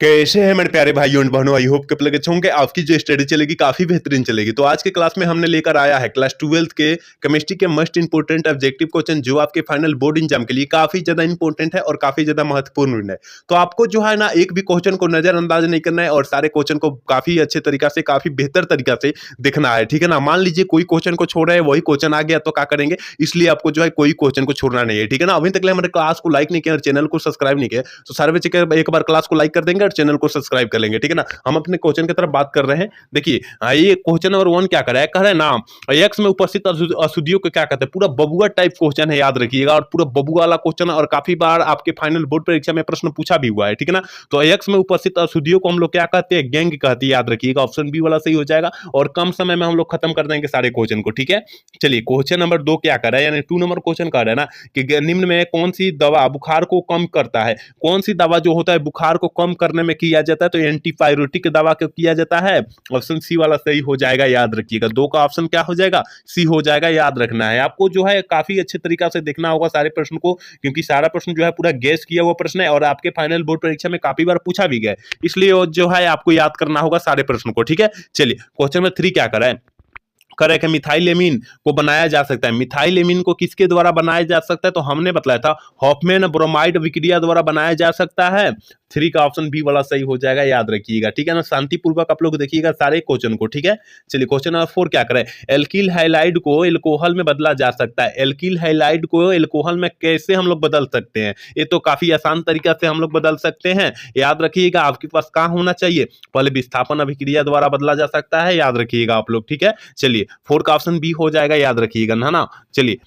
कैसे हैं मेरे प्यारे भाइयों एंड बहनों। आई होप कि आप लोग अच्छे होंगे। आपकी जो स्टडी चलेगी काफी बेहतरीन चलेगी। तो आज के क्लास में हमने लेकर आया है क्लास 12th के केमिस्ट्री के मस्ट इंपोर्टेंट ऑब्जेक्टिव क्वेश्चन जो आपके फाइनल बोर्ड एग्जाम के लिए काफी ज्यादा इंपॉर्टेंट है और काफी ज्यादा महत्वपूर्ण है। तो आपको जो है ना एक भी क्वेश्चन को नजरअंदाज नहीं करना है और सारे क्वेश्चन को काफी अच्छे तरीका से काफी बेहतर तरीका से देखना है, ठीक है ना। मान लीजिए कोई क्वेश्चन को छोड़ रहे हैं, वही क्वेश्चन आ गया तो क्या करेंगे, इसलिए आपको जो है कोई क्वेश्चन को छोड़ना नहीं है, ठीक है ना। अभी तक हमारे क्लास को लाइक नहीं किया और चैनल को सब्सक्राइब नहीं किया तो सारे बच्चे एक बार क्लास को लाइक कर देंगे और चैनल को सब्सक्राइब कर लेंगे, ठीक है ना। हम अपने क्वेश्चन की तरफ बात कर रहे हैं। देखिए ये क्वेश्चन नंबर 1 क्या कर रहा है, कह रहा है ना एक्स में उपस्थित अशुद्धियों को क्या कहते हैं। पूरा बबुआ टाइप क्वेश्चन है, याद रखिएगा। और पूरा बबुआ वाला क्वेश्चन और काफी बार आपके फाइनल बोर्ड परीक्षा में प्रश्न पूछा भी हुआ है, ठीक है ना। तो एक्स में उपस्थित अशुद्धियों को हम लोग क्या कहते हैं, गैंग कहते हैं, याद रखिएगा। ऑप्शन बी वाला सही हो जाएगा और कम समय में हम लोग खत्म कर देंगे सारे क्वेश्चन को, ठीक है। चलिए क्वेश्चन नंबर 2 क्या कर रहा है, यानी 2 नंबर क्वेश्चन कर रहा है ना कि निम्न में कौन सी दवा बुखार को कम करता है। कौन सी दवा जो होता है बुखार को कम करने में किया जाता है, तो एंटीपायरेटिक दवा को किया जाता है। ऑप्शन सी वाला सही हो जाएगा, याद रखिएगा। 2 का ऑप्शन क्या हो जाएगा, सी हो जाएगा, याद रखना है। आपको जो है काफी अच्छे तरीका से देखना होगा सारे प्रश्न को, क्योंकि सारा प्रश्न जो है पूरा गैस किया हुआ प्रश्न है और आपके फाइनल बोर्ड परीक्षा में काफी बार पूछा भी गया है, इसलिए वो जो है आपको याद करना होगा सारे प्रश्न को, ठीक है। चलिए क्वेश्चन नंबर 3 क्या कर रहा है, करेक्ट है, मिथाइलेमीन को बनाया जा सकता है। मिथाइलेमीन को किसके द्वारा बनाया जा सकता है, तो हमने बताया था हॉफमैन ब्रोमाइड विक्रिया द्वारा बनाया जा सकता है। 3 का ऑप्शन बी वाला सही हो जाएगा, याद रखिएगा, ठीक है ना। शांतिपूर्वक आप लोग देखिएगा सारे क्वेश्चन को, ठीक है। चलिए क्वेश्चन नंबर 4 क्या करें, एल्किल हैलाइड को एल्कोहल में बदला जा सकता है। एल्किल हैलाइड को एल्कोहल में कैसे हम लोग बदल सकते हैं, ये तो काफी आसान तरीका से हम लोग बदल सकते हैं, याद रखिएगा। आपके पास कहाँ होना चाहिए, पहले विस्थापन अभिक्रिया द्वारा बदला जा सकता है, याद रखिएगा आप लोग, ठीक है। चलिए 4 का ऑप्शन बी हो जाएगा, याद रखिएगा ना। चलिए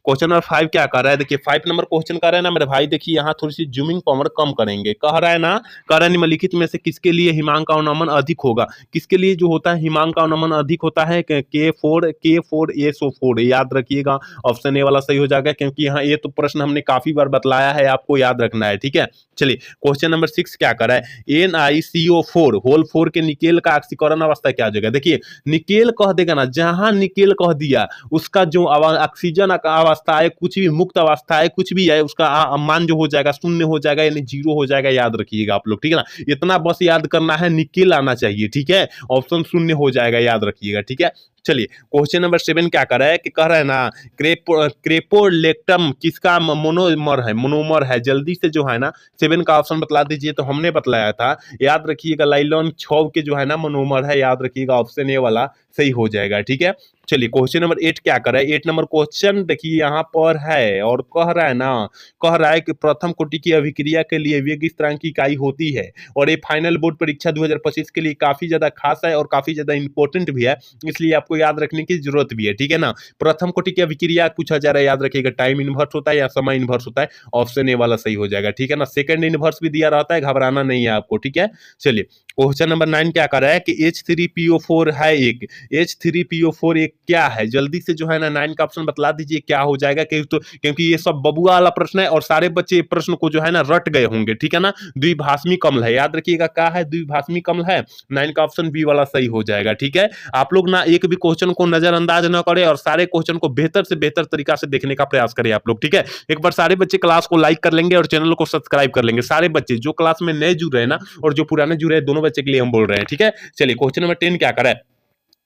क्वेश्चन नंबर 5 क्या कर रहा है, देखिए 5 नंबर क्वेश्चन कर रहा है ना मेरे भाई। देखिए यहाँ थोड़ी सी जूमिंग पावर कम करेंगे, कह रहा है ना, कह रहा है निम्नलिखित में से किसके लिए हिमांक का अवनमन अधिक होगा। किसके लिए जो होता है हिमांक का अवनमन अधिक होता है, K4SO4, याद रखिएगा। ऑप्शन ए वाला सही हो जाएगा, क्योंकि यहाँ ये तो प्रश्न हमने काफी बार बतलाया है, आपको याद रखना है, ठीक है। चलिए क्वेश्चन नंबर 6 क्या कर रहा है, NiCO4 होल 4 के निकेल का ऑक्सीकरण अवस्था क्या हो जाएगा। देखिए निकेल कह देगा ना, जहां निकेल कह दिया उसका जो ऑक्सीजन अवस्था है, कुछ भी मुक्त अवस्था है, कुछ भी है, उसका मान जो हो जाएगा शून्य हो जाएगा, यानी 0 हो जाएगा, याद रखिएगा आप लोग, ठीक है ना। इतना बस याद करना है, निकेल आना चाहिए, ठीक है। ऑप्शन शून्य हो जाएगा, याद रखिएगा, ठीक है। चलिए क्वेश्चन नंबर 7 क्या कर रहा है कि कह रहा है ना क्रेपोलेक्टम किसका मोनोमर है। जल्दी से जो है ना 7 का ऑप्शन बतला दीजिए, तो हमने बतलाया था, याद रखिएगा, लाइलॉन 6 के जो है ना मोनोमर है, याद रखिएगा। ऑप्शन ए वाला सही हो जाएगा, ठीक है। चलिए क्वेश्चन नंबर 8 क्या कर रहा है, 8 नंबर क्वेश्चन देखिए यहाँ पर है और कह रहा है ना, कह रहा है कि प्रथम कोटि की अभिक्रिया के लिए वेग स्थिरांक की इकाई होती है। और ये फाइनल बोर्ड परीक्षा 2025 के लिए काफी ज्यादा खास है और काफी ज्यादा इंपॉर्टेंट भी है, इसलिए आपको याद रखने की जरूरत भी है, ठीक है ना। प्रथम कोटि की अभिक्रिया पूछा जा रहा है, याद रखिएगा, टाइम इनवर्स होता है या समय इनवर्स होता है। ऑप्शन ए वाला सही हो जाएगा, ठीक है ना। सेकंड इनवर्स भी दिया रहता है, घबराना नहीं है आपको, ठीक है। चलिए क्वेश्चन नंबर 9 क्या कर रहा है कि H3PO4 है एक, H3PO4 एक क्या है। जल्दी से जो है ना 9 का ऑप्शन बतला दीजिए क्या हो जाएगा, क्योंकि ये सब बबुआ वाला प्रश्न है और सारे बच्चे प्रश्न को जो है ना रट गए होंगे, ठीक है ना। द्विभाषमी कमल है, याद रखिएगा, क्या है, द्विभाषमी कमल है। 9 का ऑप्शन बी वाला सही हो जाएगा, ठीक है। आप लोग ना एक भी क्वेश्चन को नजरअंदाज न करें और सारे क्वेश्चन को बेहतर से बेहतर तरीका से देखने का प्रयास करें आप लोग, ठीक है। एक बार सारे बच्चे क्लास को लाइक कर लेंगे और चैनल को सब्सक्राइब कर लेंगे, सारे बच्चे जो क्लास में नए जुड़ रहे हैं ना और जो पुराने जुड़ रहे हैं, दोनों बच्चे के लिए हम बोल रहे हैं, ठीक है। चलिए क्वेश्चन नंबर 10 क्या करें,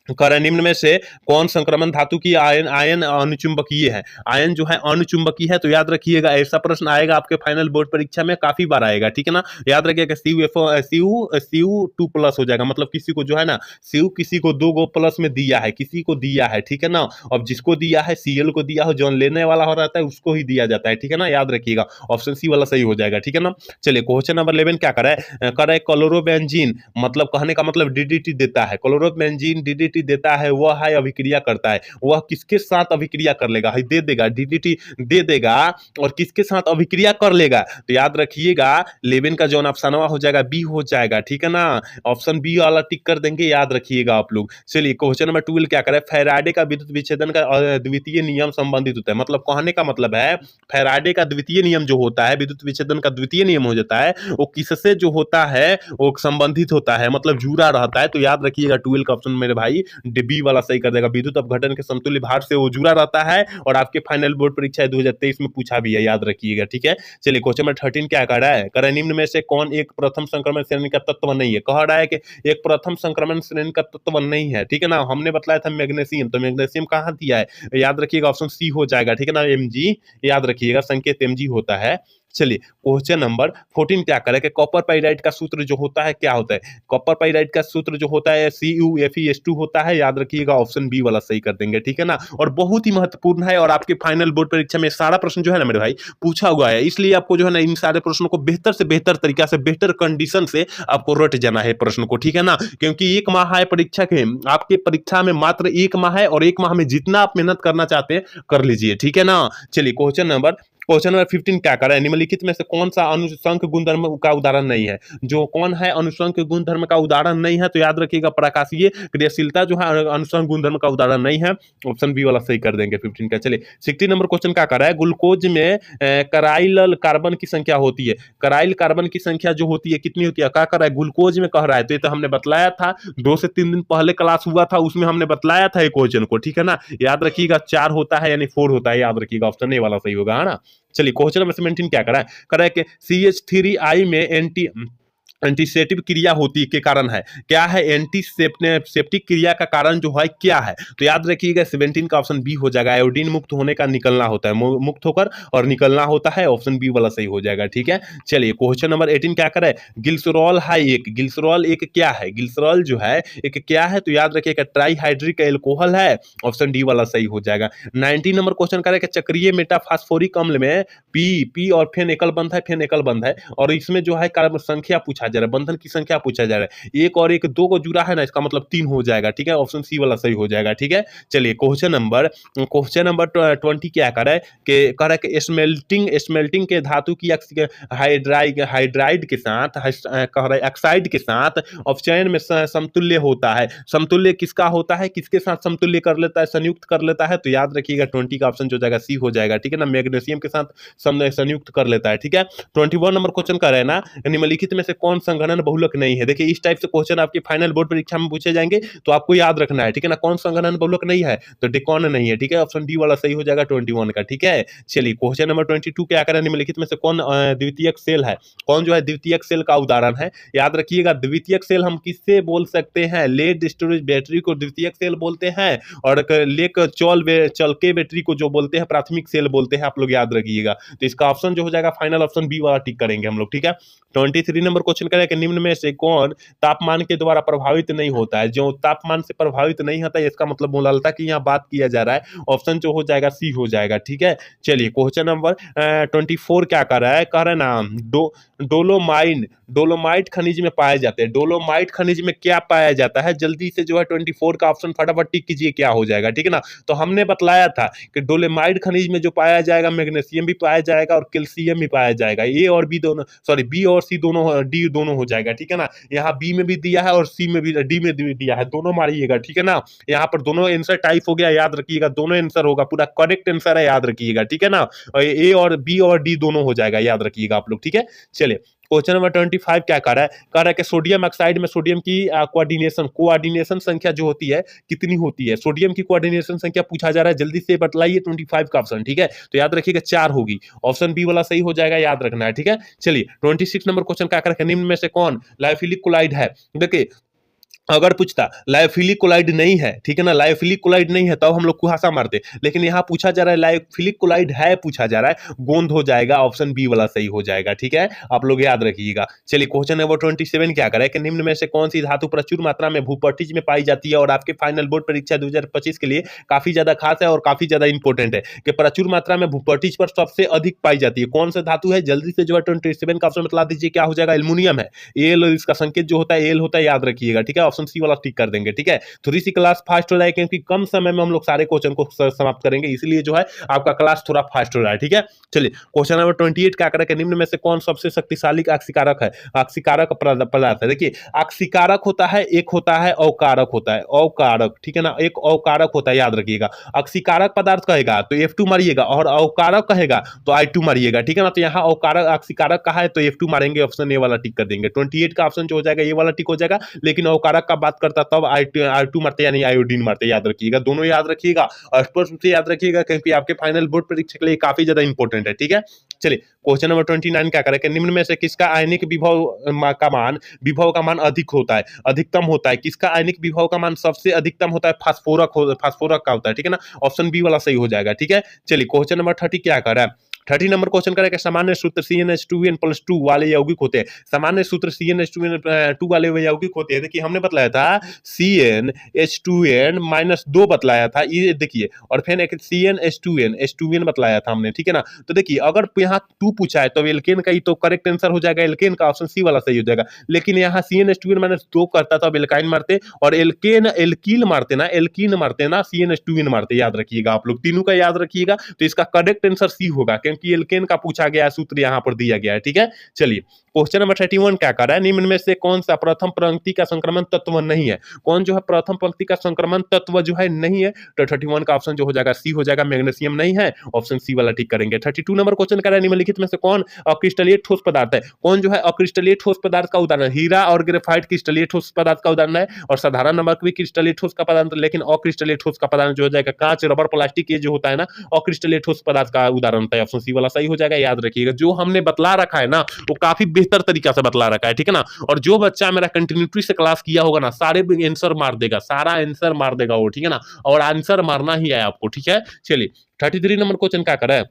कारण निम्न में से कौन संक्रमण धातु की आयन आयन अनुचुंबकीय है। आयन जो है अनुचुंबकीय है, तो याद रखिएगा ऐसा प्रश्न आएगा आपके फाइनल बोर्ड परीक्षा में, काफी बार आएगा, ठीक है ना। याद रखिएगा CU2+ हो जाएगा, मतलब किसी को जो है ना CU किसी को 2 गो प्लस में दिया है, किसी को दिया है, ठीक है ना। अब जिसको दिया है Cl को दिया हो, जो लेने वाला हो रहता है उसको ही दिया जाता है, ठीक है ना, याद रखिएगा। ऑप्शन सी वाला सही हो जाएगा, ठीक है ना। चलिए क्वेश्चन नंबर 11 क्या कर रहा है, क्लोरोबेंजीन, मतलब कहने का मतलब DDT देता है। क्लोरोबेंजीन DDT देता है, वह है अभिक्रिया करता है, वह किसके साथ अभिक्रिया कर लेगा, दे देगा, डीडीटी दे देगा और किसके साथ अभिक्रिया कर लेगा, तो याद रखिएगा 11 का जो ऑप्शन हो जाएगा बी हो जाएगा, ठीक है ना। ऑप्शन बी वाला टिक कर देंगे, याद रखिएगा आप लोग। चलिए क्वेश्चन नंबर 12 क्या करें, फैराडे का विद्युत विच्छेदन का द्वितीय नियम संबंधित होता है, मतलब कहने का मतलब है फैराडे का द्वितीय नियम जो होता है, विद्युत विच्छेदन का द्वितीय नियम हो जाता है, वो किससे जो होता है वो संबंधित होता है, मतलब जुड़ा रहता है, तो याद रखिएगा 12 का ऑप्शन मेरे भाई बी वाला सही कर देगा। विद्युत अपघटन के समतुल्य भार से वो जुड़ा रहता है और आपके फाइनल बोर्ड परीक्षा 2023 में पूछा भी है, याद रखिएगा, ठीक है। चलिए क्वेश्चन नंबर 13 क्या कह रहा है, कह रहा है निम्न में से कौन एक प्रथम संक्रमण श्रेणी का तत्व नहीं है। कह रहा है कि एक प्रथम संक्रमण श्रेणी का तत्व नहीं है, ठीक है ना। हमने बताया था मैग्नीशियम, तो मैग्नीशियम कहाँ दिया है, याद रखिएगा ऑप्शन सी हो जाएगा, ठीक है ना। Mg, याद रखिएगा संकेत Mg होता है। चलिए क्वेश्चन नंबर 14 क्या करे कि कॉपर पाइराइड का सूत्र जो होता है क्या होता है। कॉपर पाइराइड का सूत्र जो होता है CuFeS2 होता है, याद रखिएगा ऑप्शन बी वाला सही कर देंगे, ठीक है ना। और बहुत ही महत्वपूर्ण है और आपके फाइनल बोर्ड परीक्षा में सारा प्रश्न जो है ना मेरे भाई पूछा हुआ है, इसलिए आपको जो है ना इन सारे प्रश्नों को बेहतर से बेहतर तरीका से बेहतर कंडीशन से आपको रट जाना है प्रश्न को, ठीक है ना। क्योंकि एक माह है परीक्षा के, आपके परीक्षा में मात्र एक माह है और एक माह में जितना आप मेहनत करना चाहते हैं कर लीजिए, ठीक है ना। चलिए क्वेश्चन नंबर 15 क्या कर रहा है, निम्नलिखित में से कौन सा अनुसंक गुणधर्म का उदाहरण नहीं है। जो कौन है अनुसंक गुणधर्म का उदाहरण नहीं है, तो याद रखिएगा प्रकाशीय क्रियाशीलता जो है अनुसंक गुणधर्म का उदाहरण नहीं है, ऑप्शन बी वाला सही कर देंगे 15 का। चलिए 16 नंबर क्वेश्चन क्या कर रहा है, ग्लूकोज में कराइल कार्बन की संख्या होती है। कराइल कार्बन की संख्या जो होती है कितनी होती है, क्या कर रहा है ग्लूकोज में कह रहा है, तो ये तो हमने बतलाया था 2 से 3 दिन पहले क्लास हुआ था, उसमें हमने बतलाया था एक क्वेश्चन को, ठीक है ना। याद रखिएगा 4 होता है यानी 4 होता है, याद रखिएगा ऑप्शन ए वाला सही होगा, है ना। चलिए क्वेश्चन नंबर 17 क्या करा है, करा है कि CH3I में एंटीसेप्टिक क्रिया होती के कारण है, क्या है एंटीसेप्टिक क्रिया का कारण जो है क्या है, तो याद रखिएगा 17 का ऑप्शन बी हो जाएगा। आयोडीन मुक्त होने का निकलना होता है, मुक्त होकर और निकलना होता है, ऑप्शन बी वाला सही हो जाएगा, ठीक है। चलिए क्वेश्चन नंबर 18 क्या करे, ग्लिसरॉल है एक, ग्लिसरॉल एक क्या है, ग्लिसरॉल जो है एक क्या है, तो याद रखिएगा ट्राईहाइड्रिक एल्कोहल है, ऑप्शन डी वाला सही हो जाएगा। 19 नंबर क्वेश्चन करे कि चक्रीय मेटाफास्फोरिक अम्ल में पी और फेन एकल बंध है, फेन एकल बंध है, और इसमें जो है कार्बन संख्या पूछा जा रहा है, बंधन की संख्या पूछा जा रहा है, एक और एक 2 को जुड़ा है ना, इसका मतलब 3 हो जाएगा, ठीक है, ऑप्शन सी वाला सही हो जाएगा, ठीक है। चलिए क्वेश्चन नंबर 20 क्या कर रहा है कि कह रहा है कि स्मेल्टिंग के धातु की हाइड्राइड के साथ कह रहा है ऑक्साइड के साथ अपचयन में समतुल्य होता है। समतुल्य किसका होता है, किसके साथ समतुल्य कर लेता है, संयुक्त कर लेता है, तो याद रखिएगा 20 का ऑप्शन जो जाएगा सी हो जाएगा, ठीक है ना। मैग्नीशियम के साथ संयुक्त कर लेता है, ठीक है। 21 नंबर क्वेश्चन कर रहे हैं ना, निम्नलिखित में से कौन संघनन बहुलक नहीं है। देखिए इस टाइप से क्वेश्चन आपके फाइनल बोर्ड परीक्षा में पूछे जाएंगे, तो आपको याद रखना है, ठीक है ना। कौन संघनन बहुलक नहीं है, तो डिकॉन नहीं है, ठीक है, ऑप्शन डी वाला सही हो जाएगा 21 का, ठीक है। चलिए क्वेश्चन नंबर 22 क्या करें, निम्नलिखित में से कौन द्वितीयक सेल है, कौन जो है द्वितीयक सेल का उदाहरण है। याद रखिएगा द्वितीयक सेल हम किससे बोल सकते हैं, लेड स्टोरेज बैटरी को द्वितीयक सेल बोलते हैं, और लेक चलके बैटरी को जो बोलते हैं प्राथमिक सेल बोलते हैं, आप लोग याद रखिएगा। तो इसका ऑप्शन जो हो जाएगा फाइनल ऑप्शन बी वाला टिक करेंगे हम लोग, ठीक है। 23 नंबर क्वेश्चन करें कि निम्न में से कौन तापमान के द्वारा प्रभावित नहीं होता है। जो तापमान से प्रभावित नहीं होता है, इसका मतलब मोलालता की यहाँ बात किया जा रहा है, ऑप्शन जो हो जाएगा सी हो जाएगा, ठीक है। चलिए क्वेश्चन नंबर 24 क्या कर रहा है, कह रहे ना डोलोमाइट खनिज में पाए जाते हैं। डोलोमाइट खनिज में क्या पाया जाता है, जल्दी से जो है 24 का ऑप्शन फटाफट टिक कीजिए, क्या हो जाएगा, ठीक है ना। तो हमने बतलाया था कि डोलोमाइट खनिज में जो पाया जाएगा मैग्नीशियम भी पाया जाएगा और कैल्शियम भी पाया जाएगा, ए और बी दोनों, सॉरी बी और सी दोनों, डी दोनों हो जाएगा, ठीक है ना। यहाँ बी में भी दिया है और सी में भी, डी में भी दिया है, दोनों मारिएगा, ठीक है ना। यहाँ पर दोनों आंसर टाइप हो गया, याद रखिएगा दोनों आंसर होगा, पूरा करेक्ट आंसर है, याद रखिएगा, ठीक है ना। ए और बी और डी दोनों हो जाएगा, याद रखिएगा आप लोग, ठीक है। चलिए क्वेश्चन नंबर 25 क्या कह रहा है, कह रहा है कि सोडियम ऑक्साइड में सोडियम की कोऑर्डिनेशन संख्या जो होती है कितनी होती है। सोडियम की कोऑर्डिनेशन संख्या पूछा जा रहा है, जल्दी से बतलाइए 25 का ऑप्शन, ठीक है। तो याद रखिएगा 4 होगी, ऑप्शन बी वाला सही हो जाएगा, याद रखना है, ठीक है। चलिए 26 नंबर क्वेश्चन क्या कर रहा है, निम्न में से कौन लायोफिलिक कोलाइड है। देखिए अगर पूछता लायोफिलिक कोलाइड नहीं है, ठीक है ना, लायोफिलिक कोलाइड नहीं है तब हम लोग कुहासा मारते, लेकिन यहाँ पूछा जा रहा है लायोफिलिक कोलाइड है, पूछा जा रहा है, गोंद हो जाएगा, ऑप्शन बी वाला सही हो जाएगा, ठीक है, आप लोग याद रखिएगा। चलिए क्वेश्चन नंबर 27 क्या करें कि निम्न में से कौन सी धातु प्रचुर मात्रा में भूपट्टिज में पाई जाती है और आपके फाइनल बोर्ड परीक्षा 2025 के लिए काफी ज्यादा खास है और काफी ज्यादा इंपॉर्टेंट है कि प्रचुर मात्रा में भूपट्टिज पर सबसे अधिक पाई जाती है, कौन सा धातु है, जल्दी से जो है 27 का ऑप्शन बता दीजिए, क्या हो जाएगा, एल्युमिनियम है, एल, इसका संकेत जो होता है एल होता है, याद रखिएगा, ठीक है, ऑप्शन सी वाला टिक कर देंगे, ठीक है। थोड़ी सी क्लास फास्ट हो जाए क्योंकि कम समय में हम लोग सारे क्वेश्चन को समाप्त करेंगे, इसलिए जो है आपका क्लास थोड़ा फास्ट हो रहा है, ठीक है। चलिए क्वेश्चन नंबर 28 क्या करें कि निम्न में से कौन सबसे शक्तिशाली ऑक्सीकारक है। ऑक्सीकारक पदार्थ है, देखिए ऑक्सीकारक होता है, एक होता है अवकारक होता है, अवकारक, ठीक है ना, एक अवकारक होता है, याद रखिएगा। ऑक्सीकारक पदार्थ कहेगा तो F2 मारिएगा और अवकारक कहेगा तो I2 मारिएगा, ठीक है ना। तो यहाँ अवकारक ऑक्सीकारक कहा है तो F2 मारेंगे, ऑप्शन ए वाला टिक कर देंगे। 28 का ऑप्शन जो हो जाएगा ये वाला टिक हो जाएगा, लेकिन अवकारक का बात करता तब R2 मारते यानी आयोडीन मारते, याद रखिएगा, दोनों याद रखिएगा और स्पष्ट रूप से याद रखिएगा क्योंकि आपके फाइनल बोर्ड परीक्षा के लिए काफी ज्यादा इंपॉर्टेंट है। ठीक है, चलिए क्वेश्चन नंबर 29 क्या करें कि निम्न में से किसका आयनिक विभव का मान अधिक होता है, अधिकतम होता है, किसका आयनिक विभव का मान सबसे अधिकतम होता है, फास्फोरक का होता है। ठीक है ना, ऑप्शन बी वाला सही हो जाएगा। ठीक है, चलिए क्वेश्चन नंबर 30 क्या कर रहा है, 30 नंबर क्वेश्चन करेगा सामान्य सूत्र CnH2n+2 वाले यौगिक होते हैं, सामान्य सूत्र CnH2n2 वाले यौगिक होते हैं। देखिए हमने बतलाया था CnH2n-2 बतलाया था, ये देखिए, और फिर एक CnH2n बतलाया था हमने। ठीक है ना, तो देखिए अगर यहाँ 2 पूछा है तो एल्केन का ही तो करेक्ट आंसर हो जाएगा, एल्केन का ऑप्शन सी वाला सही हो जाएगा। लेकिन यहाँ CnH2n-2 करता तो एल्काइन मारते, और एल्कीन मारते ना CnH2n मारते, याद रखिएगा आप लोग, तीनों का याद रखिएगा। तो इसका करेक्ट आंसर सी होगा क्योंकि एल्केन का पूछा गया सूत्र यहाँ पर दिया गया है। ठीक है, चलिए क्वेश्चन नंबर 31 क्या कर रहा है, निम्न में से कौन सा प्रथम पंक्ति का संक्रमण तत्व नहीं है, कौन जो है प्रथम पंक्ति का संक्रमण तत्व जो है नहीं है, तो 31 का ऑप्शन जो हो जाएगा सी हो जाएगा, मैग्नीशियम नहीं है, ऑप्शन सी वाला ठीक करेंगे। 32 नंबर क्वेश्चन कर रहा है निम्नलिखित में से कौन अक्रिस्टलीय ठोस पदार्थ है, कौन जो है अक्रिस्टलीय ठोस पदार्थ का उदाहरण, हीरा और ग्रेफाइट क्रिस्टलीय ठोस पदार्थ का उदाहरण है, और साधारण नमक भी क्रिस्टलीय ठोस का पदार्थ, लेकिन अक्रिस्टलीय ठोस का पदार्थ जो हो जाएगा कांच, रबर, प्लास्टिक, ये जो होता है ना अक्रिस्टलीय ठोस पदार्थ का उदाहरण होता है, ऑप्शन सी वाला सही हो जाएगा। याद रखिएगा जो हमने बतला रखा है ना वो काफी बेहतर तरीका से बतला रखा है। ठीक है ना, और जो बच्चा मेरा कंटिन्यूटी से क्लास किया होगा ना सारे आंसर मार देगा, सारा आंसर मार देगा वो। ठीक है ना, और आंसर मारना ही है आपको। ठीक है, चलिए 33 नंबर क्वेश्चन क्या कर रहा है,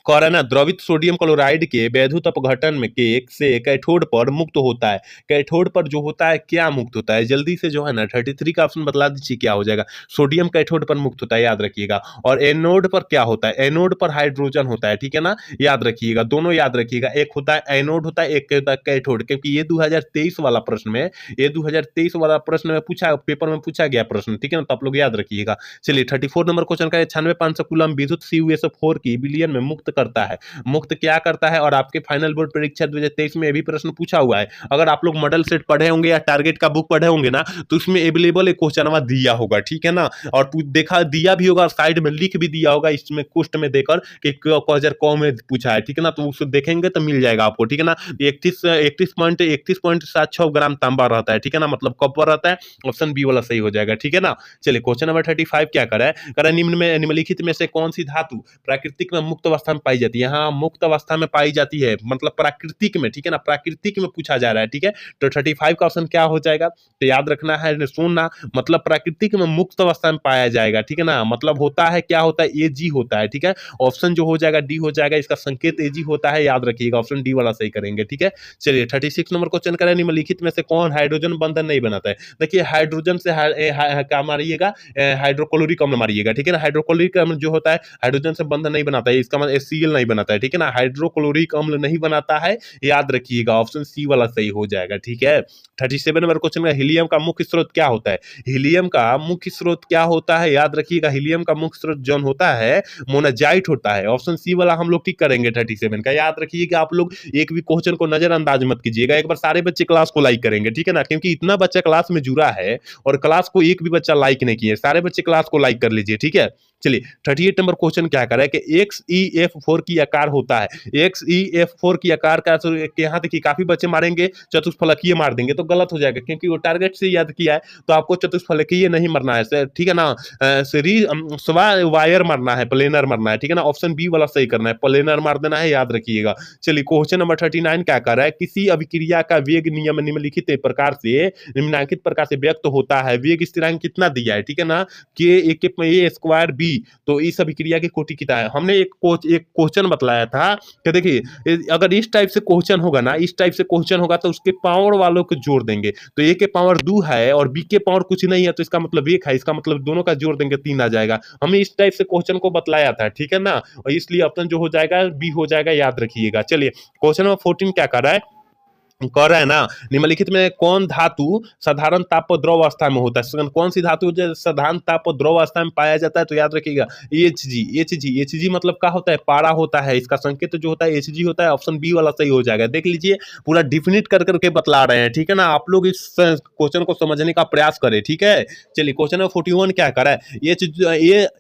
कह ना द्रवित सोडियम क्लोराइड के वैद्युत अपघटन में केक से कैथोड पर मुक्त होता है, कैथोड पर जो होता है क्या मुक्त होता है, जल्दी से जो है ना 33 का ऑप्शन बतला दीजिए क्या हो जाएगा, सोडियम कैथोड पर मुक्त होता है, याद रखिएगा। और एनोड पर क्या होता है, एनोड पर हाइड्रोजन होता है। ठीक है ना, याद रखिएगा, दोनों याद रखिएगा, एक होता है एनोड होता है, एक होता है कैथोड, क्योंकि ये 2023 वाला प्रश्न में, ये 2023 वाला प्रश्न में पूछा, पेपर में पूछा गया प्रश्न। ठीक है ना, तो आप लोग याद रखिएगा। चलिए 34 नंबर क्वेश्चन का 96,500 कूलम विद्युत CuSO4 की विलयन में मुक्त करता है, मुक्त क्या करता है, और आपके फाइनल बोर्ड परीक्षा 2023 में भी प्रश्न पूछा हुआ है। अगर आप लोग मॉडल सेट पढ़े होंगे या टारगेट का बुक पढ़े होंगे ना तो उसमें अवेलेबल एक क्वेश्चन दिया होगा। ठीक है ना, और देखा दिया भी होगा, साइड में लिख भी दिया होगा इसमें क्वेश्चन में देकर कि क्वेश्चन कौन में पूछा है। ठीक है ना, तो उसको देखेंगे तो मिल जाएगा आपको। ठीक है ना, 31.76 ग्राम तांबा रहता है। ठीक है ना, मतलब कॉपर रहता है, ऑप्शन बी वाला सही हो जाएगा। ठीक है ना, चलिए क्वेश्चन नंबर 35 क्या करा है, करा निम्नलिखित में से कौन सी धातु प्राकृतिक में मुक्त अवस्था में पाई जाती है, यहाँ मुक्त अवस्था में पाई जाती है, मतलब प्राकृतिक में। ठीक है ना, प्राकृतिक में पूछा जा रहा है। ठीक है, तो 35 का ऑप्शन क्या हो जाएगा, तो याद रखना है, सुनना, मतलब प्राकृतिक में मुक्त अवस्था में पाया जाएगा। ठीक है ना, मतलब होता है क्या होता है, Ag होता है। ठीक है, ऑप्शन जो हो जाएगा डी हो जाएगा, इसका संकेत Ag होता है, याद रखिएगा, ऑप्शन डी वाला सही करेंगे। ठीक है, चलिए 36 नंबर क्वेश्चन करें, निम्नलिखित में से कौन हाइड्रोजन बंधन नहीं बनाता है। देखिए हाइड्रोजन से क्या मारिएगा, हाइड्रोक्लोरिक अम्ल मारिएगा। ठीक है ना, हाइड्रोक्लोरिक अम्ल जो होता है हाइड्रोजन से बंधन नहीं बनाता है, इसका मतलब HCl नहीं बनाता है। ठीक है ना, हाइड्रोक्लोरिक अम्ल नहीं बनाता है, याद रखिएगा, ऑप्शन सी वाला सही हो जाएगा। ठीक है, 37 नंबर क्वेश्चन में हीलियम का मुख्य स्रोत क्या होता है, हीलियम का मुख्य स्रोत क्या होता है, याद रखिएगा, हीलियम का मुख्य स्रोत जो होता है मोनाजाइट होता है, ऑप्शन सी वाला हम लोग टिक करेंगे 37 का। याद रखिएगा आप लोग एक भी क्वेश्चन को नजरअंदाज मत कीजिएगा, एक बार सारे बच्चे क्लास को लाइक करेंगे। ठीक है ना, क्योंकि इतना बच्चा क्लास में जुड़ा है और क्लास को एक भी बच्चा लाइक नहीं किया, सारे बच्चे क्लास को लाइक कर लीजिए। ठीक है, चलिए 38 नंबर क्वेश्चन क्या कर रहा है कि XeF4 की आकार होता है, XeF4 की आकार का यहाँ देखिए काफी बच्चे मारेंगे चतुष्फलकीय मार देंगे तो गलत हो जाएगा, क्योंकि वो टारगेट से याद किया है, तो आपको चतुष्फलकीय नहीं मरना है। ठीक है ना, वायर मरना है, प्लेनर मरना है। ठीक है ना, ऑप्शन बी वाला सही करना है, प्लेनर मार देना है, याद रखिएगा। चलिए क्वेश्चन नंबर 39 क्या कर रहा है, किसी अभिक्रिया का वेग नियम निम्नलिखित प्रकार से निम्नांकित प्रकार से व्यक्त होता है, वेग स्थिरांक कितना दिया है। ठीक है ना, k² b, तो इस अभिक्रिया की कोटि कितना है। हमने एक क्वेश्चन बतलाया था कि देखिए अगर इस टाइप से क्वेश्चन होगा ना, इस टाइप से क्वेश्चन होगा तो उसके पावर वालों को जोड़ देंगे, तो ए के पावर 2 है और बी के पावर कुछ नहीं है, तो इसका मतलब 1 है, इसका मतलब दोनों का जोड़ देंगे 3 आ जाएगा। हमें इस टाइप से क्वेश्चन को बतलाया था। ठीक है ना, और इसलिए ऑप्शन जो हो जाएगा बी हो जाएगा, याद रखिएगा। चलिए क्वेश्चन नंबर 14 क्या कर रहा है, कह रहा है ना निम्नलिखित में कौन धातु साधारण ताप पर द्रव अवस्था में होता है, कौन सी धातु जो साधारण ताप पर द्रव अवस्था में पाया जाता है, तो याद रखिएगा Hg मतलब क्या होता है, पारा होता है, इसका संकेत जो होता है Hg होता है, ऑप्शन बी वाला सही हो जाएगा। देख लीजिए पूरा डिफिनिट कर करके बतला रहे हैं। ठीक है ना, आप लोग इस क्वेश्चन को समझने का प्रयास करें। ठीक है, चलिए क्वेश्चन नंबर 41 क्या कर रहा है,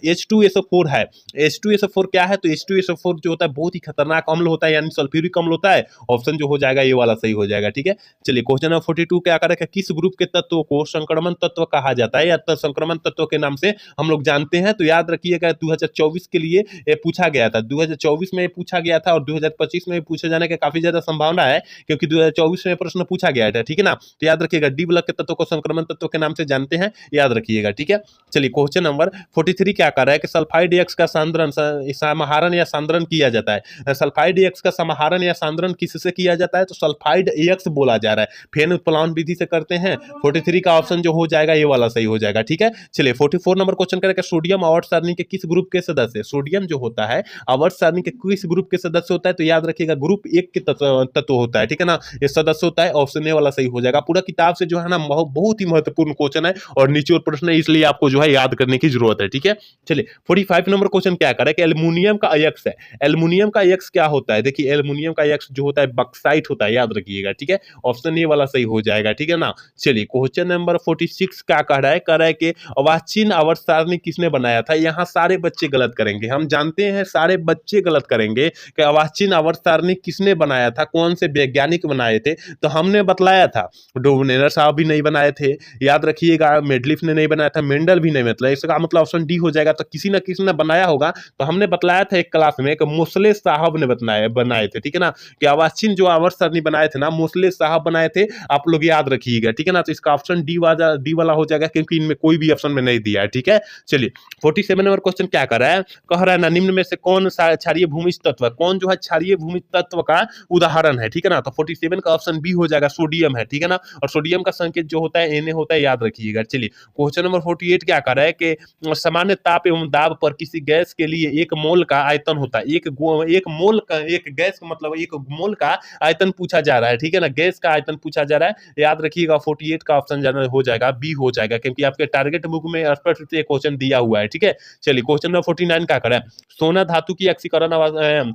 H2SO4 है, H2SO4 क्या है, तो H2SO4 जो होता है बहुत ही खतरनाक अम्ल होता है, यानी सल्फ्यूरिक अम्ल होता है, ऑप्शन जो हो जाएगा ये वाला सही हो जाएगा। ठीक है, चलिए क्वेश्चन नंबर 42 क्या करेगा, किस ग्रुप के तत्व को संक्रमण तत्व कहा जाता है या संक्रमण तत्व के नाम से हम लोग जानते हैं। तो याद रखिएगा 2024 के लिए ये पूछा गया था, 2024 में पूछा गया था और 2025 में पूछे जाने की काफी ज्यादा संभावना है, क्योंकि 2024 में प्रश्न पूछा गया था। ठीक है ना, तो याद रखिएगा डी ब्लॉक के तत्व को संक्रमण तत्व के नाम से जानते हैं, याद रखिएगा। ठीक है, चलिए क्वेश्चन नंबर 43 क्या कर रहा है कि सल्फाइड एक्स का समाहरण या सांद्रण किया जाता है। सल्फाइड एक्स का समाहरण या सांद्रण किससे किया जाता है, तो सल्फाइड एक्स बोला जा रहा है, फेन उत्प्लावन विधि से करते हैं। 43 का ऑप्शन जो हो जाएगा ये वाला सही हो जाएगा। ठीक है, चलिए 44 नंबर क्वेश्चन करेगा सोडियम आवर्त सारणी के किस ग्रुप के सदस्य, सोडियम जो होता है आवर्त सारणी के किस ग्रुप के सदस्य होता है, तो याद रखिएगा ग्रुप 1 के तत्व होता है। ठीक है ना, ये सदस्य होता है, ऑप्शन ए वाला सही हो जाएगा। पूरा किताब से जो है ना बहुत ही महत्वपूर्ण क्वेश्चन है और नीचे और प्रश्न है, इसलिए आपको जो है याद करने की जरूरत है। ठीक है, चलिए 45 नंबर क्वेश्चन क्या करे कि एल्युमिनियम का अयस्क है, एल्युमिनियम का अयस्क क्या होता है, देखिए एल्युमिनियम का अयस्क जो होता है बक्साइट होता है, याद रखिएगा। ठीक है, ऑप्शन ए वाला सही हो जाएगा। ठीक है ना, चलिए क्वेश्चन नंबर 46 क्या कह रहा है कि अवाचीन आवर्त सारणी किसने बनाया था। यहाँ सारे बच्चे गलत करेंगे, हम जानते हैं सारे बच्चे गलत करेंगे कि अवाचीन आवर्त सारणी किसने बनाया था, कौन से वैज्ञानिक बनाए थे। तो हमने बतलाया था, डोबनेर साहब भी नहीं बनाए थे, याद रखिएगा, मेडलिफ ने नहीं बनाया था, मेंडल भी नहीं, मतलब इसका मतलब ऑप्शन डी हो जाएगा। तो किसी न किसी ने बनाया होगा। तो हमने बतलाया था एक क्लास में कि मोसले साहब ने बनाए थे। ठीक है ना, कि अवाचीन जो आवर्त सारणी बनाए थे ना मोसले साहब बनाए थे, आप लोग याद रखिएगा। ठीक है ना, तो इसका ऑप्शन डी वाला हो जाएगा, क्योंकि इनमें कोई भी ऑप्शन में नहीं दिया है। ठीक है, चलिए 47 नंबर क्वेश्चन क्या कर रहा है, कह रहा है ना निम्न में से कौन क्षारीय भूमिज तत्व, कौन जो है क्षारीय भूमिज तत्व का उदाहरण है। ठीक है ना, तो 47 का ऑप्शन बी हो जाएगा, सोडियम है। ठीक है ना, और सोडियम का संकेत जो होता है Na होता है, याद रखिएगा। चलिए क्वेश्चन नंबर 48 क्या कर रहा है कि सामान्य ताप एवं दाब पर किसी गैस के लिए एक मोल का आयतन होता है, एक गैस मतलब एक मोल का आयतन पूछा जा रहा है। ठीक है ना, गैस का आयतन पूछा जा रहा है, याद रखिएगा 48 का ऑप्शन हो जाएगा, बी हो जाएगा, क्योंकि आपके टारगेट बुक में स्पष्ट रूप से क्वेश्चन दिया हुआ है। ठीक है, चलिए क्वेश्चन नंबर 49 क्या कर रहा है, सोना धातु की ऑक्सीकरण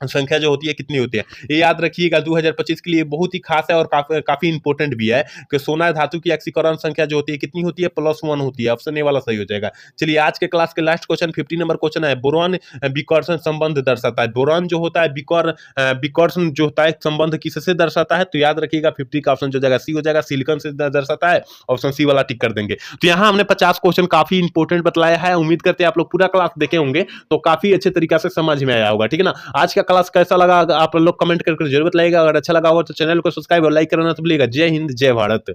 संख्या जो होती है कितनी होती है, ये याद रखिएगा 2025 के लिए बहुत ही खास है और काफी इंपॉर्टेंट भी है कि सोना धातु की ऑक्सीकरण संख्या जो होती है कितनी होती है, +1 होती है। ऑप्शन ए वाला सही हो जाएगा। चलिए आज के क्लास के लास्ट क्वेश्चन 50 नंबर क्वेश्चन है, बोरॉन विकर्षण संबंध दर्शाता है। बोरॉन जो होता है विकर्षण जो होता है संबंध किससे दर्शाता है, तो याद रखिएगा 50 का ऑप्शन जो जाएगा सी हो जाएगा, सिलिकॉन से दर्शाता है। ऑप्शन सी वाला टिक कर देंगे। तो यहाँ हमने 50 क्वेश्चन काफी इंपॉर्टेंट बतलाया है, उम्मीद करते हैं आप लोग पूरा क्लास देखे होंगे तो काफी अच्छे तरीके से समझ में आया होगा। ठीक है ना, आज का क्लास कैसा लगा आप लोग कमेंट करके जरूर बताइएगा। अगर अच्छा लगा हो तो चैनल को सब्सक्राइब और लाइक करना तो भूलिएगा। जय हिंद, जय भारत।